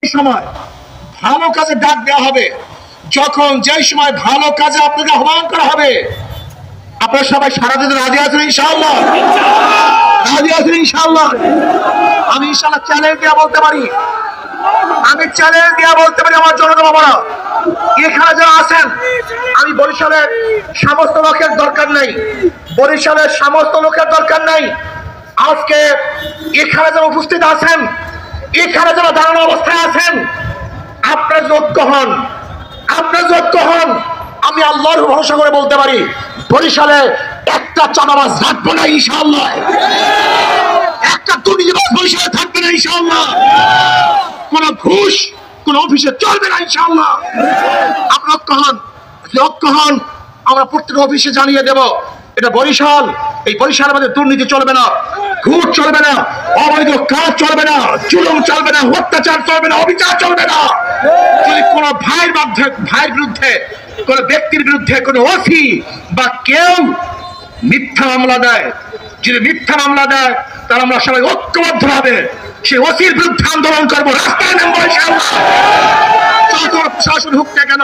সময় ভালো কাজে ডাক দেওয়া হবে, যখন যেই সময় ভালো কাজে আপনাকে আহ্বান করা হবে, আপনারা সবাই সারা দিতে রাজি আছেন ইনশাআল্লাহ? রাজি আছেন ইনশাআল্লাহ? আমি ইনশাআল্লাহ চ্যালেঞ্জ দিয়ে বলতে পারি, আমার জনতা বাবারা এখানে যারা আছেন, আমি বরিশালের সমস্ত লোকের দরকার নেই, বরিশালের সমস্ত লোকের দরকার নেই। আজকে এখানে যারা উপস্থিত আছেন, এখানে যারা দাঁড়ানো অবস্থায় আছেন, আপনার যোগ্য হন, আমি আল্লাহর ভরসা করে বলতে পারি বরিশালে একটা চাঁদাবাজ রাখবো না ইনশাআল্লাহ, একটা দুর্নীতিবাজ বরিশালে থাকবে না ইনশাআল্লাহ, কোন ঘুষ কোন অফিসে চলবে না ইনশাআল্লাহ। আপনার লক্ষ্য হন, আমরা প্রত্যেক অফিসে জানিয়ে দেব এটা বরিশাল, এই বরিশালের মধ্যে দুর্নীতি চলবে না, ঘুষ চলবে না, অবৈধ কাজ চলবে না, জুলুম চলবে না, অত্যাচার চলবে না, অবিচার চলবে না। যদি কোনো ভাইয়ের বিরুদ্ধে, কোন ব্যক্তির বিরুদ্ধে কোন ওসি বা কেউ মিথ্যা মামলা দেয়, যদি মিথ্যা মামলা দেয়, তাহলে আমরা সবাই ঐক্যবদ্ধ হবে সেই ওসির বিরুদ্ধে আন্দোলন করবো, রাস্তায় নামবো ইনশাআল্লাহ। যত প্রশাসন হোক না কেন,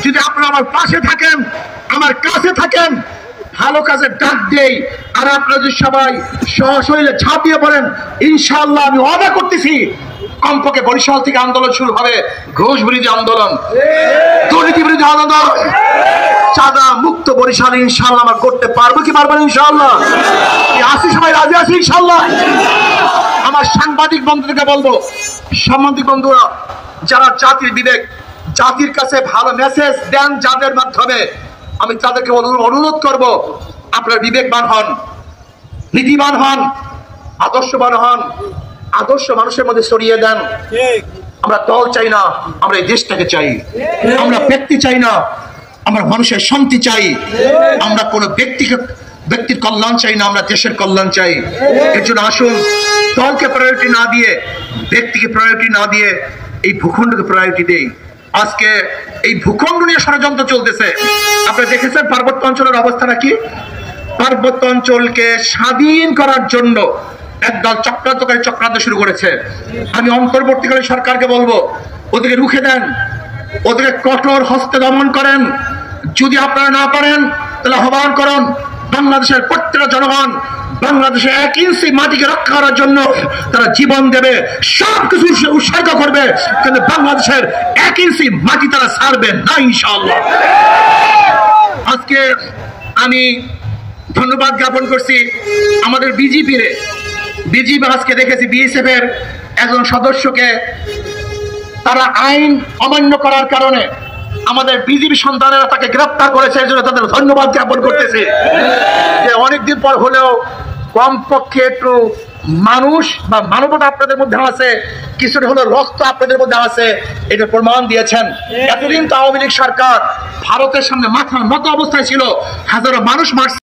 যদি আপনারা আমার পাশে থাকেন, আমার কাছে থাকেন, ভালো কাজে ডাক দেই, আর আপনারা যদি সবাই সশরীরে ঝাঁপিয়ে পড়েন, ইনশাআল্লাহ আমি ওয়াদা করতেছি কমপক্ষে বরিশাল থেকে আন্দোলন শুরু হবে, ঘুষ বিরোধী আন্দোলন, দুর্নীতি বিরোধী আন্দোলন, চাঁদা মুক্ত বরিশাল ইনশাআল্লাহ আমরা করতে পারবো কি পারবো না ইনশাআল্লাহ? আসি সবাই রাজি আছি ইনশাআল্লাহ? আমার সাংবাদিক বন্ধুদেরকে বলবো, সাংবাদিক বন্ধুরা যারা জাতির বিবেক, জাতির কাছে ভালো মেসেজ দেন যাদের মাধ্যমে, আমি তাদেরকে অনুরোধ করব, আপনারা বিবেকবান হন, নীতিবান হন, আদর্শবান হন, আদর্শ মানুষের মধ্যে ছড়িয়ে দেন। আমরা দল চাই না, আমরা এই দেশটাকে চাই, আমরা ব্যক্তি চাই না, আমরা মানুষের শান্তি চাই, আমরা কোনো ব্যক্তির কল্যাণ চাই না, আমরা দেশের কল্যাণ চাই। এর জন্য আসুন, দলকে প্রায়োরিটি না দিয়ে, ব্যক্তিকে প্রায়োরিটি না দিয়ে, এই ভূখণ্ডকে প্রায়োরিটি দেই। আজকে এই ভূখণ্ড নিয়ে ষড়যন্ত্র চলতেছে, আপনারা দেখেছেন পার্বত্য অঞ্চলের অবস্থাটা কি? পার্বত্য অঞ্চলকে স্বাধীন করার জন্য একদল চক্রান্ত শুরু করেছে। আমি অন্তর্বর্তীকালীন সরকারকে বলবো, ওদেরকে রুখে দেন, ওদেরকে কঠোর হস্তে দমন করেন। যদি আপনারা না পারেন তাহলে আহ্বান করুন, বাংলাদেশের প্রত্যেকটা জনগণ বাংলাদেশে 1 ইঞ্চি মাটিকে রক্ষা করার জন্য তারা জীবন দেবে, সবকিছু উৎসর্গ করবে, কিন্তু বাংলাদেশের 1 ইঞ্চি মাটি তারা ছাড়বে না ইনশাআল্লাহ। আজকে আমি ধন্যবাদ জ্ঞাপন করছি আমাদের বিজিবি, আজকে দেখেছি বিএসএফ এর একজন সদস্যকে তারা আইন অমান্য করার কারণে আমাদের বিজিবি সন্তানেরা তাকে গ্রেফতার করেছে, এই জন্য তাদের ধন্যবাদ জ্ঞাপন করতেছে। যে অনেকদিন পর হলেও কমপক্ষে একটু মানুষ বা মানবতা আপনাদের মধ্যে আছে, কিছুটা হলো রক্ত আপনাদের মধ্যে আছে, এটা প্রমাণ দিয়েছেন। এতদিন তো আওয়ামী লীগ সরকার ভারতের সামনে মাথা নত অবস্থায় ছিল, হাজারো মানুষ মারছে।